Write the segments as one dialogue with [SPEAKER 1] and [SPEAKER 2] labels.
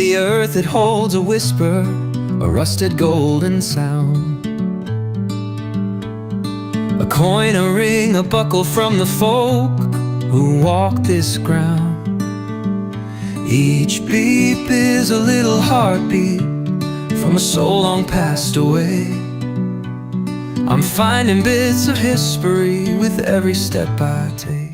[SPEAKER 1] the earth it holds a whisper, a rusted golden sound. A coin, a ring, a buckle from the folk who walk this ground. Each beep is a little heartbeat from a soul long passed away. I'm finding bits of history with every step I take.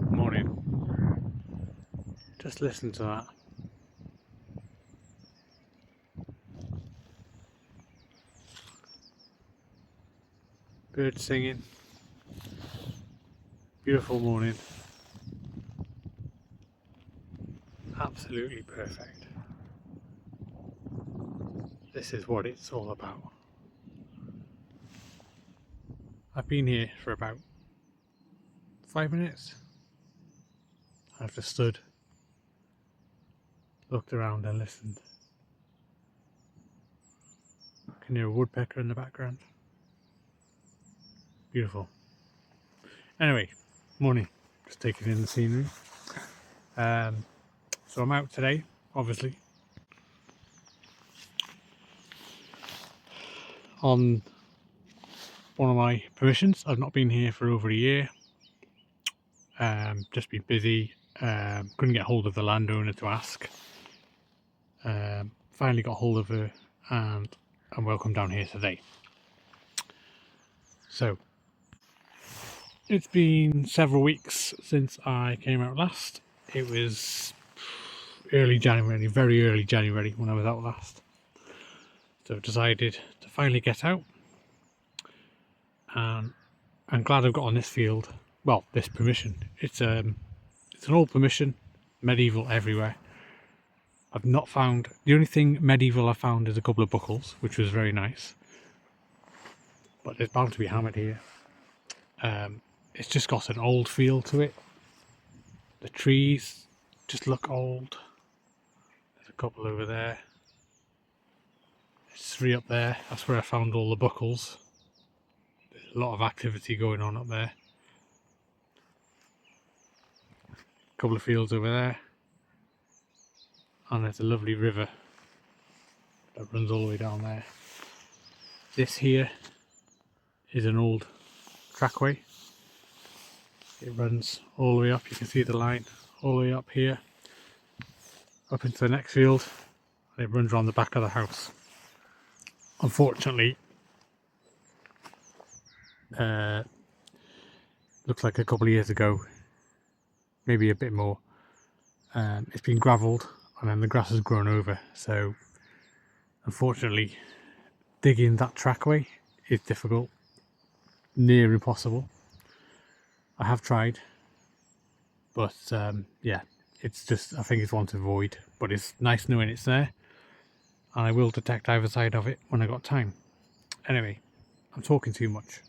[SPEAKER 2] Morning. Just listen to that. Birds singing. Beautiful morning. Absolutely perfect. This is what it's all about. I've been here for about 5 minutes. I've just stood, looked around and listened. Can you hear a woodpecker in the background? Beautiful. Anyway, morning. Just taking in the scenery. So I'm out today, obviously, on one of my permissions. I've not been here for over a year. Just been busy. Couldn't get hold of the landowner to ask. Finally got hold of her, and I'm welcome down here today. So it's been several weeks since I came out last. It was early January, very early January when I was out last. So I decided to finally get out, and I'm glad I've got on this field. Well, this permission. It's an old permission, medieval everywhere. I've not found, the only thing medieval I found is a couple of buckles, which was very nice. But it's bound to be hammered here. It's just got an old feel to it. The trees just look old. There's a couple over there. There's 3 up there. That's where I found all the buckles. There's a lot of activity going on up there. A couple of fields over there. And there's a lovely river that runs all the way down there. This here is an old trackway. It runs all the way up. You can see the line all the way up here, up into the next field, and it runs around the back of the house. Unfortunately, looks like a couple of years ago, maybe a bit more, it's been gravelled and then the grass has grown over. So unfortunately, digging that trackway is difficult, near impossible. I have tried, but yeah, it's just, I think it's one to avoid, but it's nice knowing it's there, and I will detect either side of it when I got time. Anyway, I'm talking too much.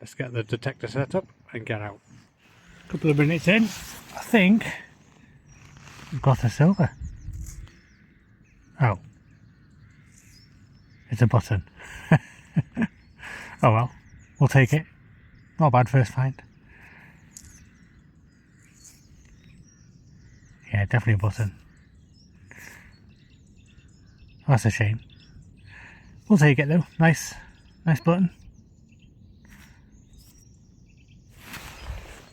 [SPEAKER 2] Let's get the detector set up and get out. A couple of minutes in, I think we've got a silver. Oh, it's a button. Oh well. We'll take it. Not a bad first find. Yeah, definitely a button. That's a shame. We'll take it though. Nice button.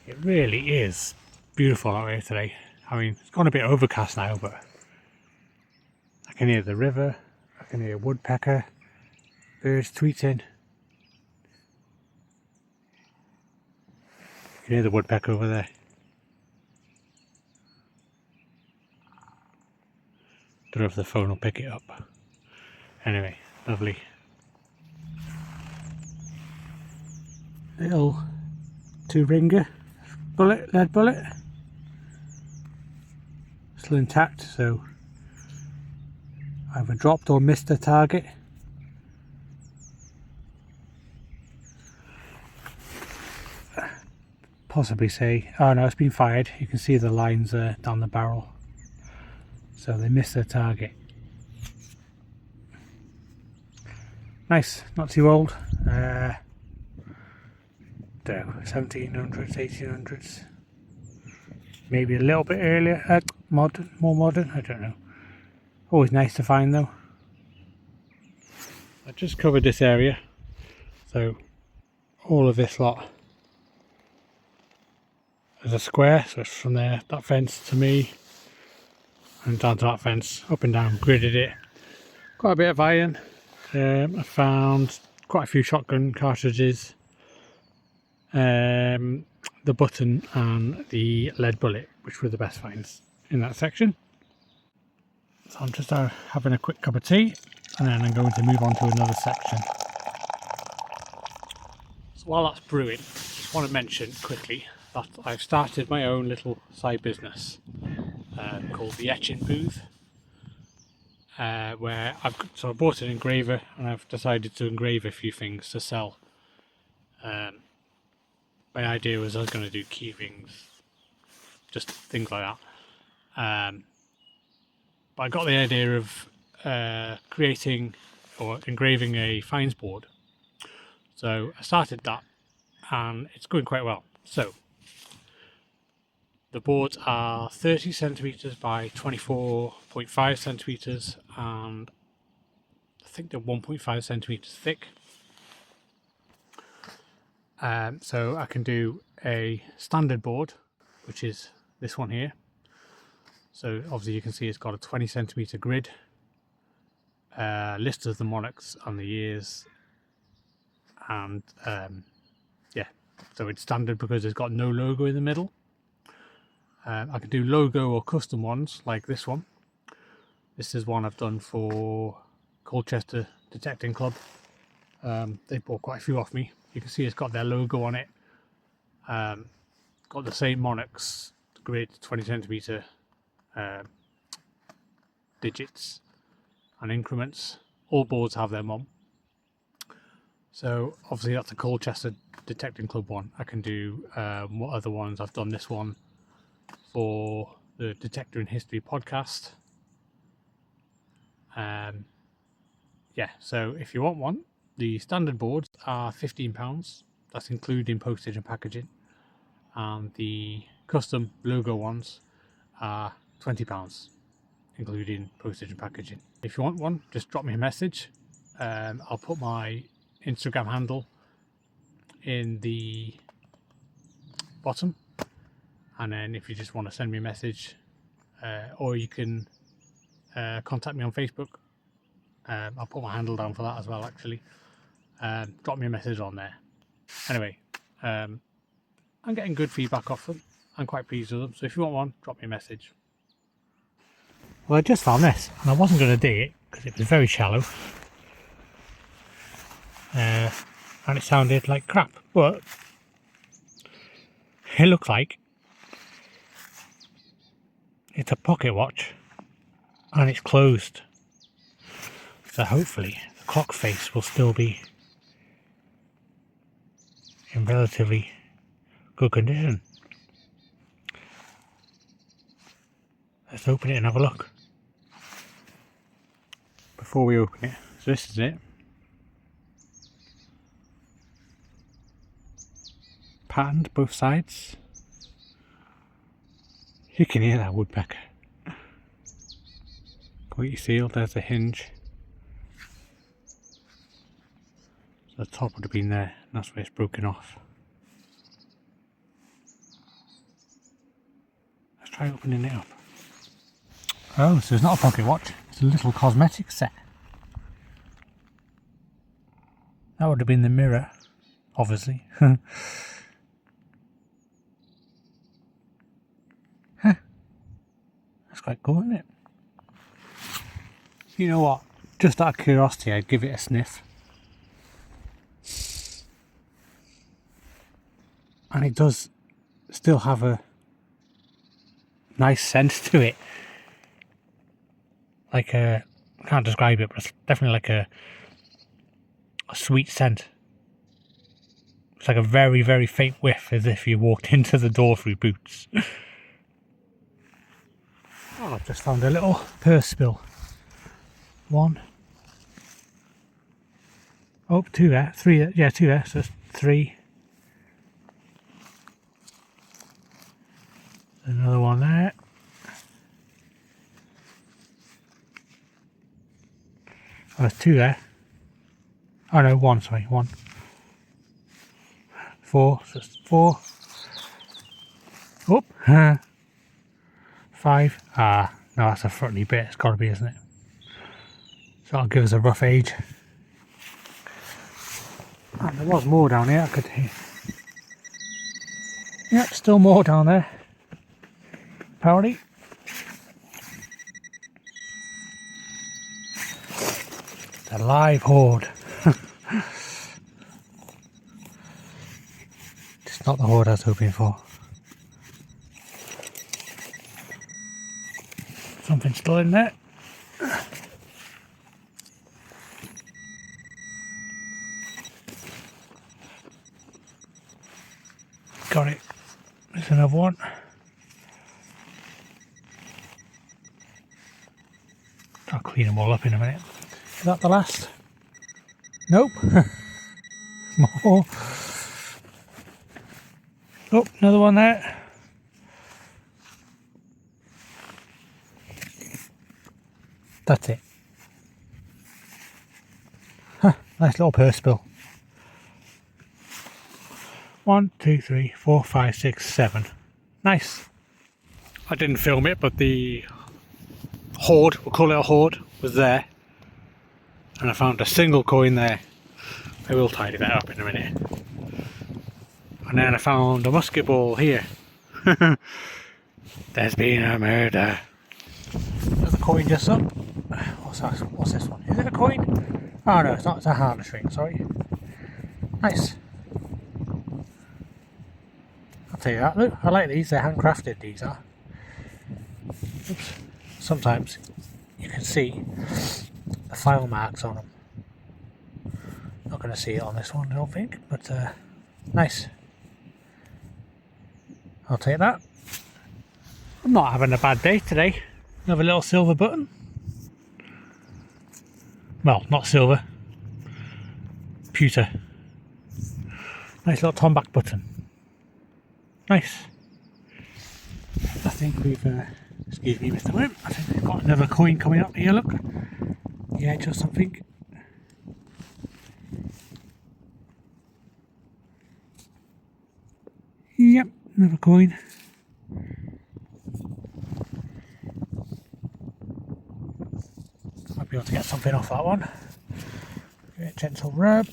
[SPEAKER 2] It really is beautiful out here today. I mean, it's gone a bit overcast now, but I can hear the river. I can hear woodpecker, birds tweeting. You can hear the woodpecker over there. Don't know if the phone will pick it up. Anyway, lovely. Little 2-ringer bullet, lead bullet. Still intact, so either dropped or missed the target. Possibly say, oh no, it's been fired. You can see the lines down the barrel. so they missed their target. Nice, not too old. 1700s, 1800s, maybe a little bit earlier, more modern, I don't know. Always nice to find though. I just covered this area, so all of this lot is a square, so it's from there, that fence to me, and down to that fence, up and down, gridded it. Quite a bit of iron. I found quite a few shotgun cartridges, the button and the lead bullet, which were the best finds in that section. So I'm just having a quick cup of tea, and then I'm going to move on to another section. So while that's brewing, I just want to mention quickly that I've started my own little side business called the Etching Booth, where I bought an engraver and I've decided to engrave a few things to sell. My idea was I was going to do key rings, just things like that. But I got the idea of creating or engraving a fines board. So I started that and it's going quite well. So the boards are 30 centimeters by 24.5 centimeters, and I think they're 1.5 centimeters thick. So I can do a standard board, which is this one here. So obviously you can see it's got a 20 centimeter grid, list of the monarchs and the years, and yeah, so it's standard because it's got no logo in the middle. I can do logo or custom ones like this one. This is one I've done for Colchester Detecting Club. They bought quite a few off me. You can see it's got their logo on it. Got the same monarchs grid, 20 centimeter digits and increments. All boards have them on. So obviously that's a Colchester Detecting Club one. I can do what other ones. I've done this one for the Detector in History podcast. Yeah, so if you want one, the standard boards are £15. That's including postage and packaging. And the custom logo ones are £20, including postage and packaging. If you want one, just drop me a message. I'll put my Instagram handle in the bottom, and then if you just want to send me a message, or you can contact me on Facebook. I'll put my handle down for that as well, actually. Drop me a message on there. Anyway, I'm getting good feedback off them. I'm quite pleased with them, so if you want one, drop me a message. Well, I just found this, and I wasn't going to dig it because it was very shallow, and it sounded like crap, but it looks like it's a pocket watch and it's closed, so hopefully the clock face will still be in relatively good condition. Let's open it and have a look. Before we open it, so this is it. Patterned both sides. You can hear that woodpecker. Completely sealed, there's the hinge. So the top would have been there, and that's where it's broken off. Let's try opening it up. Oh, so it's not a pocket watch, it's a little cosmetic set. That would have been the mirror, obviously. Huh. That's quite cool, isn't it? You know what? Just out of curiosity, I'd give it a sniff. And it does still have a nice scent to it. Like I can't describe it, but it's definitely like a sweet scent. It's like a very, very faint whiff, as if you walked into the door through boots. Oh, I've just found a little purse spill. One. Oh, two there. Three there. Yeah, two there. So it's three. Another one there. Oh, there's two there. Oh no, one, sorry, one. Four, so it's four. Oh, 5. Ah, no, that's a fronty bit. It's got to be, isn't it? So that'll give us a rough age. And there was more down here. I could hear. Yep, still more down there. Apparently. The live horde. It's not the horde I was hoping for. Something still in there. Got it. There's another one. I'll clean them all up in a minute. Is that the last? Nope. More. Oh, another one there. That's it. Huh, nice little purse spill. 1, 2, 3, 4, 5, 6, 7. Nice. I didn't film it, but the hoard, we'll call it a hoard, was there. And I found a single coin there. I will tidy that up in a minute. And then I found a musket ball here. There's been a murder. There's a coin just up. What's this one? Is it a coin? Oh no, it's not. It's a harness ring, sorry. Nice. I'll tell you that. Look, I like these. They're handcrafted, these are. Oops. Sometimes you can see the file marks on them. Not going to see it on this one, I don't think, but nice. I'll take that. I'm not having a bad day today. Another little silver button. Well, not silver. Pewter. Nice little tomback button. Nice. I think we've, excuse me Mr. Wimp, I think we've got another coin coming up here, look. The edge or something. Yep, another coin. Might be able to get something off that one. Give it a gentle rub.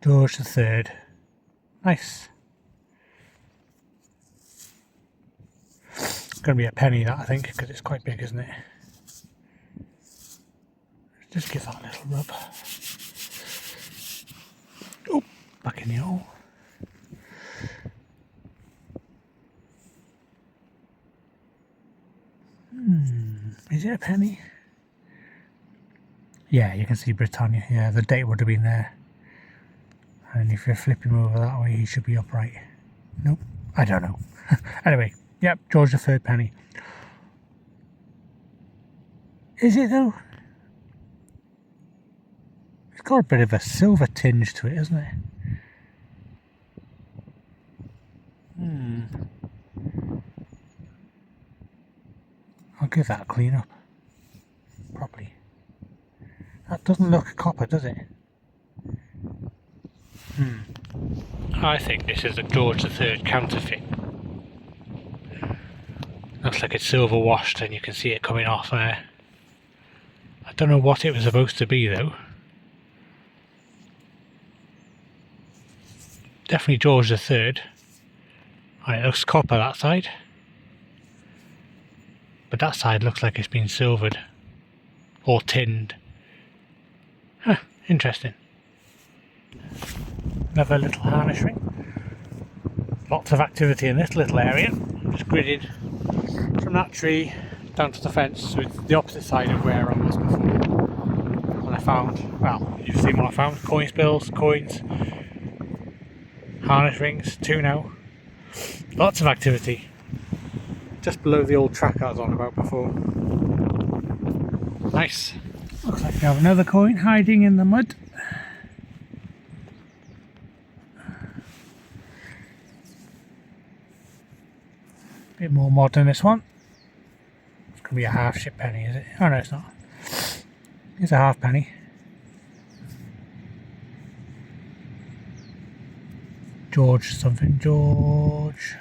[SPEAKER 2] George the Third. Nice. It's going to be a penny that, I think, because it's quite big, isn't it? Just give that a little rub. Oh, back in the hole. Is it a penny? Yeah, you can see Britannia. Yeah, the date would have been there. And if you're flipping over that way, he should be upright. Nope, I don't know. Anyway, yep, George the Third penny. Is it though? It's got a bit of a silver tinge to it, isn't it? I'll give that a clean up. Properly. That doesn't look copper, does it? I think this is a George III counterfeit. Looks like it's silver washed and you can see it coming off there. I don't know what it was supposed to be though. Definitely George III. Right, it looks copper that side. But that side looks like it's been silvered. Or tinned. Huh, interesting. Another little harness ring. Lots of activity in this little area. Just gridded from that tree down to the fence, so it's the opposite side of where I was before. And I found, well, you've seen what I found, coin spills, coins, harness rings, 2 now. Lots of activity. just below the old track I was on about before. Nice. Looks like we have another coin hiding in the mud. Bit more modern, this one. It's going to be a half ship penny, is it? Oh no, it's not. It's a half penny. George something. George.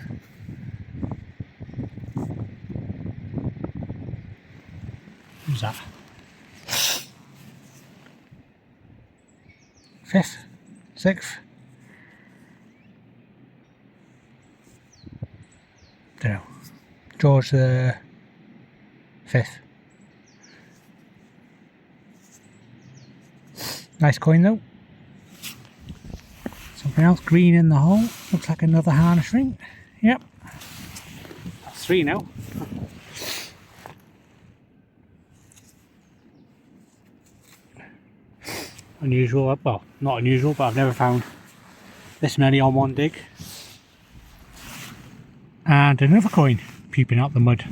[SPEAKER 2] Who's that? 5th? 6th? Don't know. George the 5th. Nice coin though. Something else green in the hole. Looks like another harness ring. Yep. That's 3 now. Unusual, well, not unusual, but I've never found this many on one dig. And another coin peeping out the mud.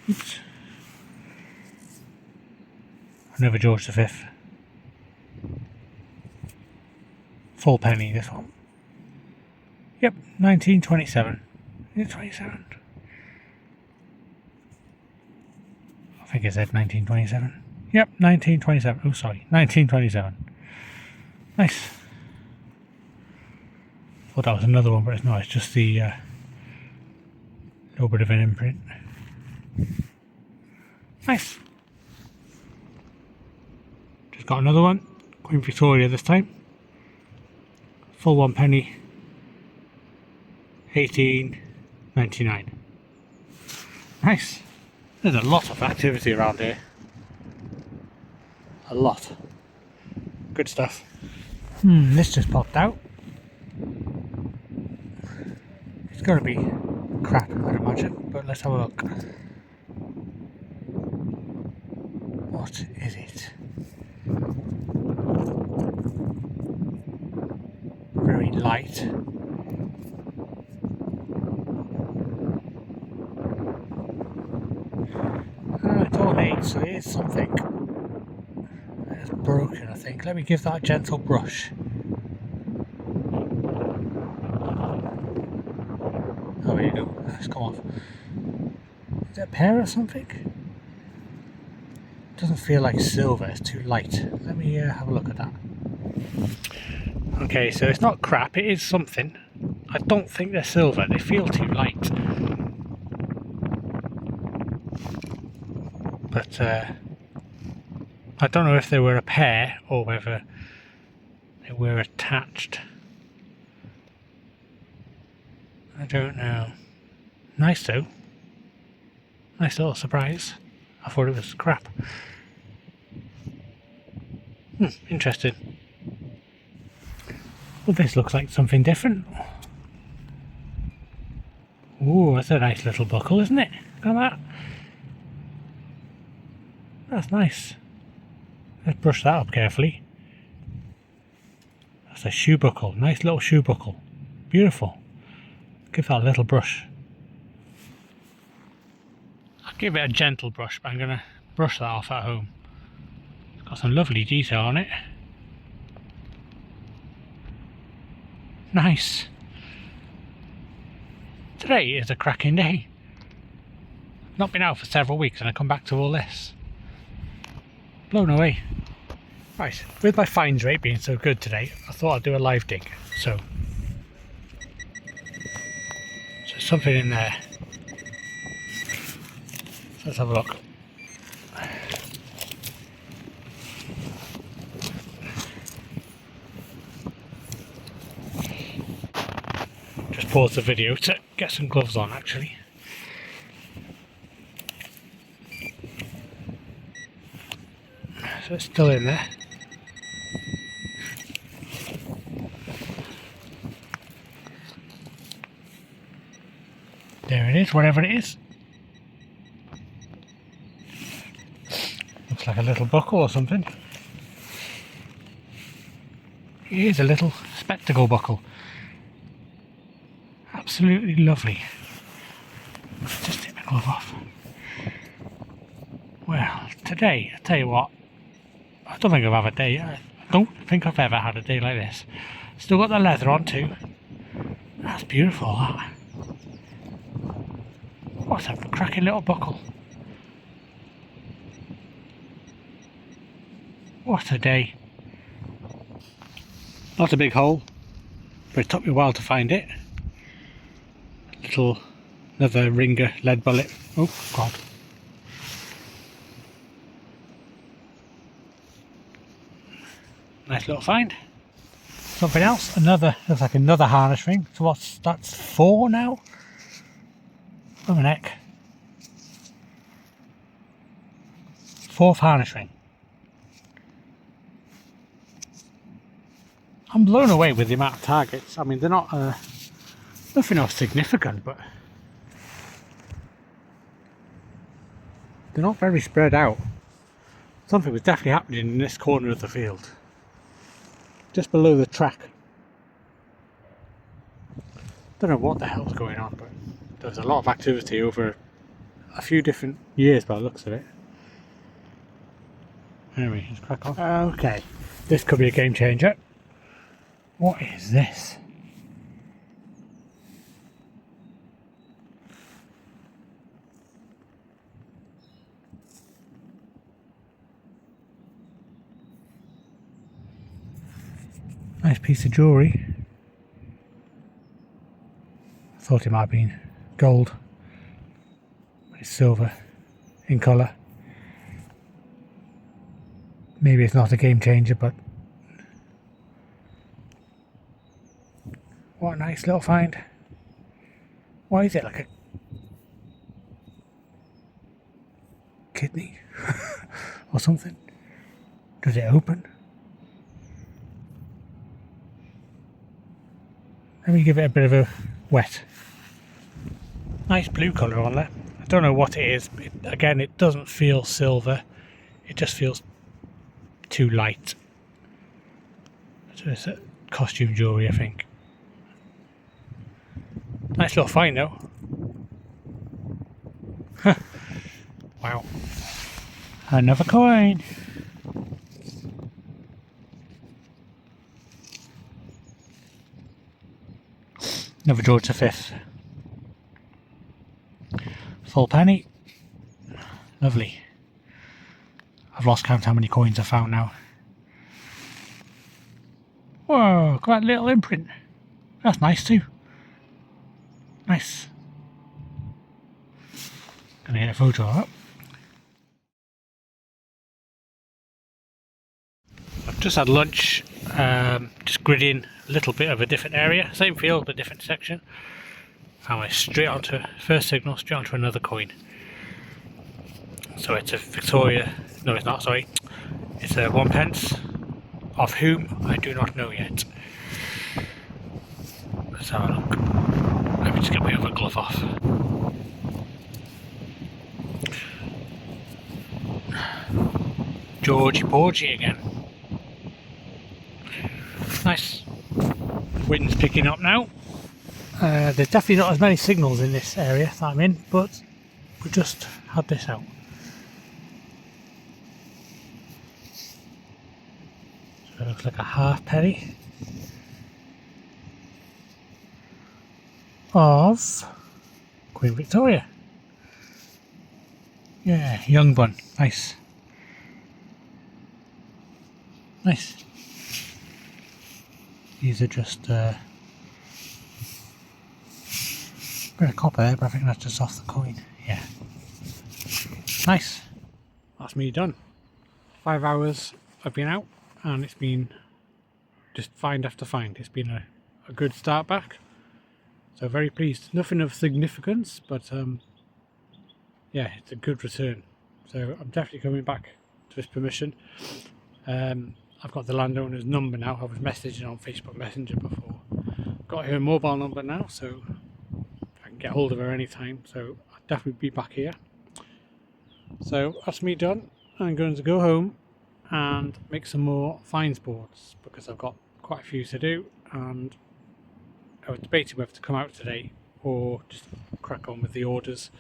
[SPEAKER 2] Oops. Another George V. Full penny, this one. Yep, 1927. Is it 27? I think it said 1927. Yep, 1927. Oh, sorry, 1927. Nice. Thought that was another one, but it's not. It's just the little bit of an imprint. Nice. Just got another one. Queen Victoria this time. Full 1 penny. 18.99. Nice. There's a lot of activity around here. A lot. Good stuff. This just popped out. It's got to be crap, I'd imagine, but let's have a look. What is it? Very light. It's ornate, so it is something. It's broken, I think. Let me give that a gentle brush. Oh, there you go. It's come off. Is it a pear or something? It doesn't feel like silver, it's too light. Let me have a look at that. Okay, so it's not crap, it is something. I don't think they're silver, they feel too light. But I don't know if they were a pair or whether they were attached. I don't know. Nice though. Nice little surprise. I thought it was crap. Interesting. Well, this looks like something different. Ooh, that's a nice little buckle, isn't it? Look at that. That's nice. Let's brush that up carefully. That's a shoe buckle. Nice little shoe buckle. Beautiful. Give that a little brush. I'll give it a gentle brush, but I'm going to brush that off at home. It's got some lovely detail on it. Nice. Today is a cracking day. Not been out for several weeks and I come back to all this. Blown away. Right, with my finds rate being so good today, I thought I'd do a live dig. So something in there. So let's have a look. Just pause the video to get some gloves on actually. So it's still in there. There it is, whatever it is. Looks like a little buckle or something. It is a little spectacle buckle. Absolutely lovely. Just take my glove off. Well, today, I tell you what, I don't think I've ever had a day like this. Still got the leather on too. That's beautiful, that. What a cracking little buckle. What a day. Not a big hole, but it took me a while to find it. Another ringer lead bullet. Oh God. Nice little find. Something else, looks like another harness ring. So that's 4 now? Oh my neck. 4th harness ring. I'm blown away with the amount of targets. I mean, they're not nothing else significant, but they're not very spread out. Something was definitely happening in this corner of the field, just below the track. Don't know what the hell's going on, but there's a lot of activity over a few different years by the looks of it. Anyway, let's crack on. Okay, this could be a game changer. What is this? Nice piece of jewellery. I thought it might have been gold, but it's silver in colour. Maybe it's not a game changer, but what a nice little find. What is it, like a kidney or something? Does it open? Let me give it a bit of a wet. Nice blue colour on there. I don't know what it is. Again, it doesn't feel silver. It just feels too light. So it's a costume jewellery, I think. Nice little find though. Wow. Another coin. Another George V. Full penny. Lovely. I've lost count how many coins I found now. Whoa, quite a little imprint. That's nice too. Nice. Gonna get a photo of that. I've just had lunch, just gridding a little bit of a different area, same field but different section. Found my straight onto first signal, straight onto another coin. So it's a Victoria, no it's not, sorry. It's a 1 pence, of whom I do not know yet. Let's have a look. Let me just get my other glove off. Georgie Porgy again. Nice. Wind's picking up now. There's definitely not as many signals in this area that I'm in, but we just had this out. So it looks like a half penny of Queen Victoria. Yeah, young bun. Nice. Nice. These are just a bit of copper there, but I think that's just off the coin. Yeah. Nice. That's me done. 5 hours I've been out and it's been just find after find. It's been a good start back. So very pleased. Nothing of significance, but yeah, it's a good return. So I'm definitely coming back to this permission. I've got the landowner's number now. I was messaging on Facebook Messenger before. Got her mobile number now, so I can get hold of her anytime. So I'll definitely be back here. So that's me done. I'm going to go home and make some more finds boards because I've got quite a few to do, and I was debating whether to come out today or just crack on with the orders.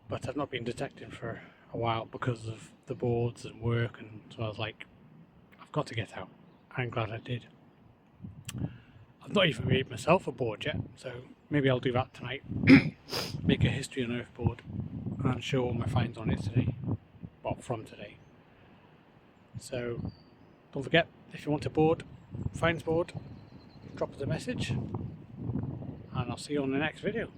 [SPEAKER 2] But I've not been detecting for a while because of the boards and work, and so I was like, I've got to get out. I'm glad I did. I've not even made myself a board yet, so maybe I'll do that tonight. Make a History Unearthed board and show all my finds on it today. Well, from today. So don't forget, if you want a board, finds board, drop us a message, and I'll see you on the next video.